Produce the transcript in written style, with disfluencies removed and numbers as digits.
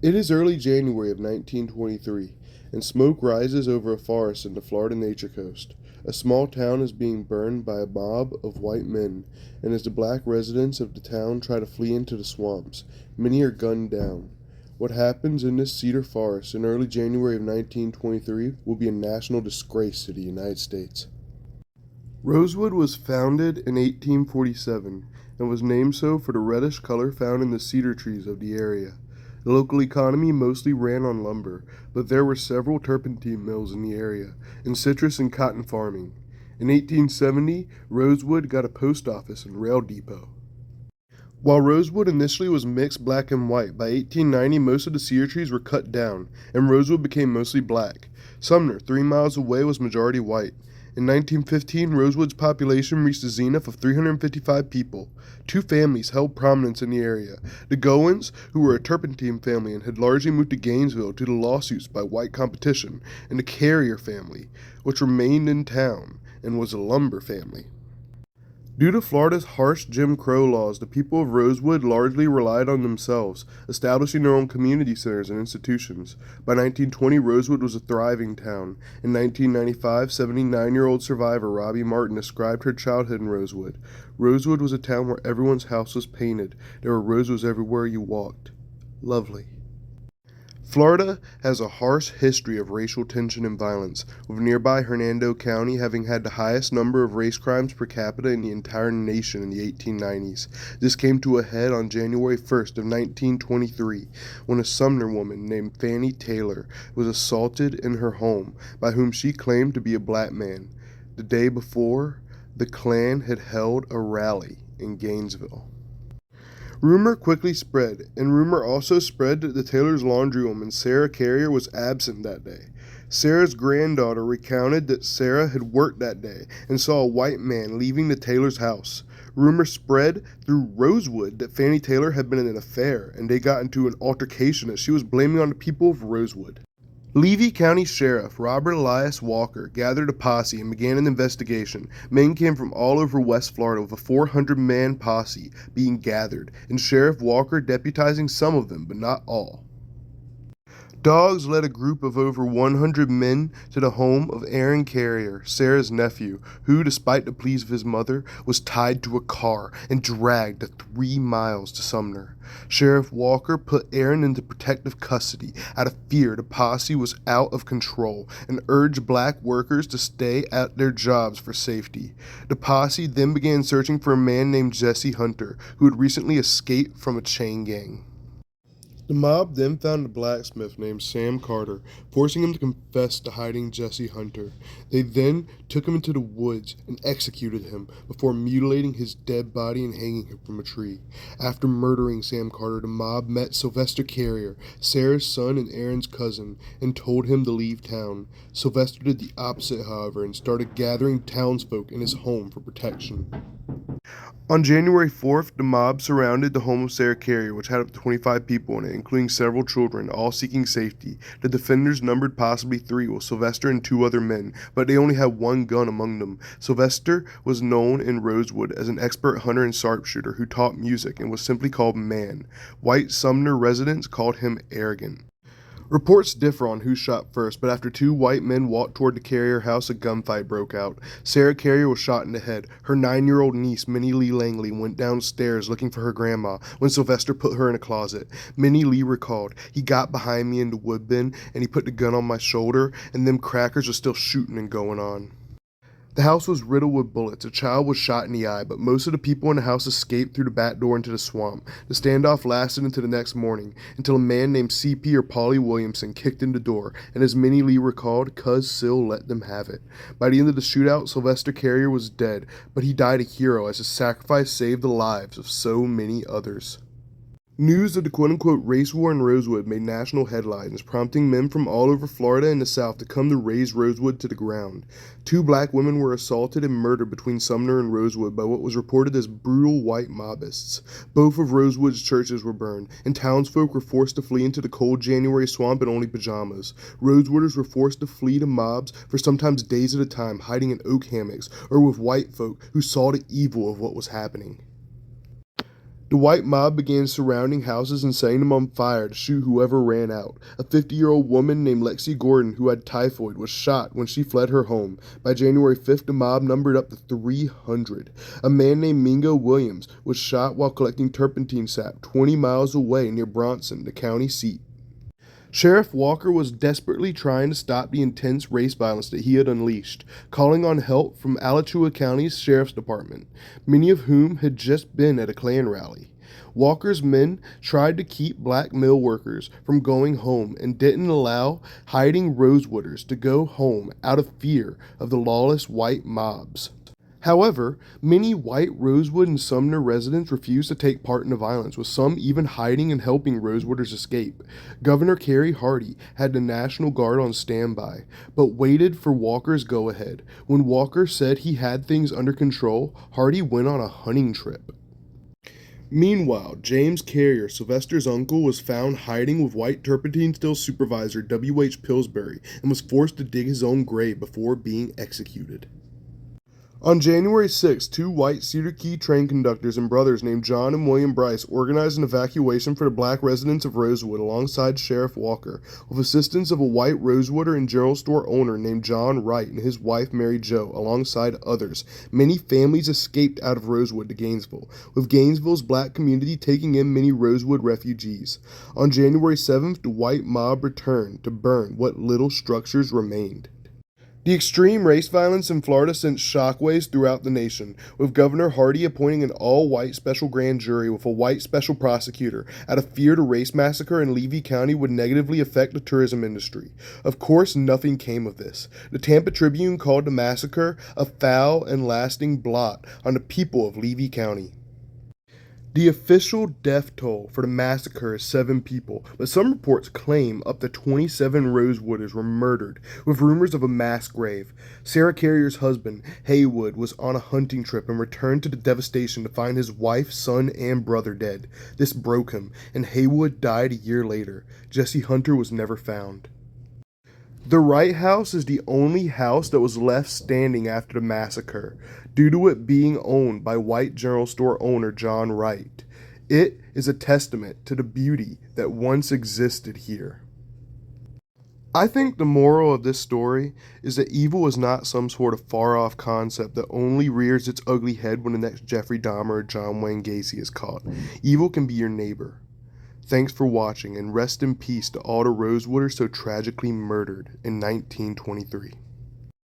It is early January of 1923, and smoke rises over a forest in the Florida Nature Coast. A small town is being burned by a mob of white men, and as the black residents of the town try to flee into the swamps, many are gunned down. What happens in this cedar forest in early January of 1923 will be a national disgrace to the United States. Rosewood was founded in 1847 and was named so for the reddish color found in the cedar trees of the area. The local economy mostly ran on lumber, but there were several turpentine mills in the area, and citrus and cotton farming. In 1870, Rosewood got a post office and rail depot. While Rosewood initially was mixed black and white, by 1890 most of the cedar trees were cut down, and Rosewood became mostly black. Sumner, 3 miles away, was majority white. In 1915, Rosewood's population reached a zenith of 355 people. 2 families held prominence in the area. The Goins, who were a turpentine family and had largely moved to Gainesville due to lawsuits by white competition, and the Carrier family, which remained in town and was a lumber family. Due to Florida's harsh Jim Crow laws, the people of Rosewood largely relied on themselves, establishing their own community centers and institutions. By 1920, Rosewood was a thriving town. In 1995, 79-year-old survivor Robbie Martin described her childhood in Rosewood. Rosewood was a town where everyone's house was painted. There were roses everywhere you walked. Lovely. Florida has a harsh history of racial tension and violence, with nearby Hernando County having had the highest number of race crimes per capita in the entire nation in the 1890s. This came to a head on January 1st of 1923, when a Sumner woman named Fannie Taylor was assaulted in her home by whom she claimed to be a black man. The day before, the Klan had held a rally in Gainesville. Rumor quickly spread, and rumor also spread that the Taylor's laundrywoman Sarah Carrier was absent that day. Sarah's granddaughter recounted that Sarah had worked that day and saw a white man leaving the Taylor's house. Rumor spread through Rosewood that Fannie Taylor had been in an affair, and they got into an altercation that she was blaming on the people of Rosewood. Levy County Sheriff Robert Elias Walker gathered a posse and began an investigation. Men came from all over West Florida with a 400-man posse being gathered, and Sheriff Walker deputizing some of them, but not all. Dogs led a group of over 100 men to the home of Aaron Carrier, Sarah's nephew, who, despite the pleas of his mother, was tied to a car and dragged the 3 miles to Sumner. Sheriff Walker put Aaron into protective custody out of fear the posse was out of control and urged black workers to stay at their jobs for safety. The posse then began searching for a man named Jesse Hunter, who had recently escaped from a chain gang. The mob then found a blacksmith named Sam Carter, forcing him to confess to hiding Jesse Hunter. They then took him into the woods and executed him before mutilating his dead body and hanging him from a tree. After murdering Sam Carter, the mob met Sylvester Carrier, Sarah's son and Aaron's cousin, and told him to leave town. Sylvester did the opposite, however, and started gathering townsfolk in his home for protection. On January 4th, the mob surrounded the home of Sarah Carrier, which had up to 25 people in it, including several children, all seeking safety. The defenders numbered possibly 3, with Sylvester and 2 other men, but they only had 1 gun among them. Sylvester was known in Rosewood as an expert hunter and sharpshooter who taught music and was simply called Man. White Sumner residents called him arrogant. Reports differ on who shot first, but after 2 white men walked toward the Carrier house, a gunfight broke out. Sarah Carrier was shot in the head. Her 9-year-old niece, Minnie Lee Langley, went downstairs looking for her grandma when Sylvester put her in a closet. Minnie Lee recalled, "He got behind me in the woodbin, and he put the gun on my shoulder, and them crackers was still shooting and going on." The house was riddled with bullets. A child was shot in the eye, but most of the people in the house escaped through the back door into the swamp. The standoff lasted into the next morning, until a man named C.P. or Polly Williamson kicked in the door, and as Minnie Lee recalled, Cuz Sil let them have it. By the end of the shootout, Sylvester Carrier was dead, but he died a hero as his sacrifice saved the lives of so many others. News of the quote-unquote race war in Rosewood made national headlines, prompting men from all over Florida and the South to come to raze Rosewood to the ground. 2 black women were assaulted and murdered between Sumner and Rosewood by what was reported as brutal white mobbists. Both of Rosewood's churches were burned, and townsfolk were forced to flee into the cold January swamp in only pajamas. Rosewooders were forced to flee to mobs for sometimes days at a time, hiding in oak hammocks or with white folk who saw the evil of what was happening. The white mob began surrounding houses and setting them on fire to shoot whoever ran out. A 50-year-old woman named Lexi Gordon, who had typhoid, was shot when she fled her home. By January 5th, the mob numbered up to 300. A man named Mingo Williams was shot while collecting turpentine sap 20 miles away near Bronson, the county seat. Sheriff Walker was desperately trying to stop the intense race violence that he had unleashed, calling on help from Alachua County's Sheriff's Department, many of whom had just been at a Klan rally. Walker's men tried to keep black mill workers from going home and didn't allow hiding Rosewooders to go home out of fear of the lawless white mobs. However, many white Rosewood and Sumner residents refused to take part in the violence, with some even hiding and helping Rosewooders escape. Governor Carey Hardy had the National Guard on standby, but waited for Walker's go-ahead. When Walker said he had things under control, Hardy went on a hunting trip. Meanwhile, James Carrier, Sylvester's uncle, was found hiding with white turpentine still supervisor W.H. Pillsbury and was forced to dig his own grave before being executed. On January 6, two white Cedar Key train conductors and brothers named John and William Bryce organized an evacuation for the black residents of Rosewood alongside Sheriff Walker, with assistance of a white Rosewooder and general store owner named John Wright and his wife Mary Jo, alongside others. Many families escaped out of Rosewood to Gainesville, with Gainesville's black community taking in many Rosewood refugees. On January 7th, the white mob returned to burn what little structures remained. The extreme race violence in Florida sent shockwaves throughout the nation, with Governor Hardy appointing an all-white special grand jury with a white special prosecutor, out of fear the race massacre in Levy County would negatively affect the tourism industry. Of course, nothing came of this. The Tampa Tribune called the massacre a foul and lasting blot on the people of Levy County. The official death toll for the massacre is 7 people, but some reports claim up to 27 Rosewooders were murdered, with rumors of a mass grave. Sarah Carrier's husband, Haywood, was on a hunting trip and returned to the devastation to find his wife, son, and brother dead. This broke him, and Haywood died a year later. Jesse Hunter was never found. The Wright House is the only house that was left standing after the massacre, due to it being owned by white general store owner John Wright. It is a testament to the beauty that once existed here. I think the moral of this story is that evil is not some sort of far-off concept that only rears its ugly head when the next Jeffrey Dahmer or John Wayne Gacy is caught. Evil can be your neighbor. Thanks for watching, and rest in peace to all the Rosewooders so tragically murdered in 1923.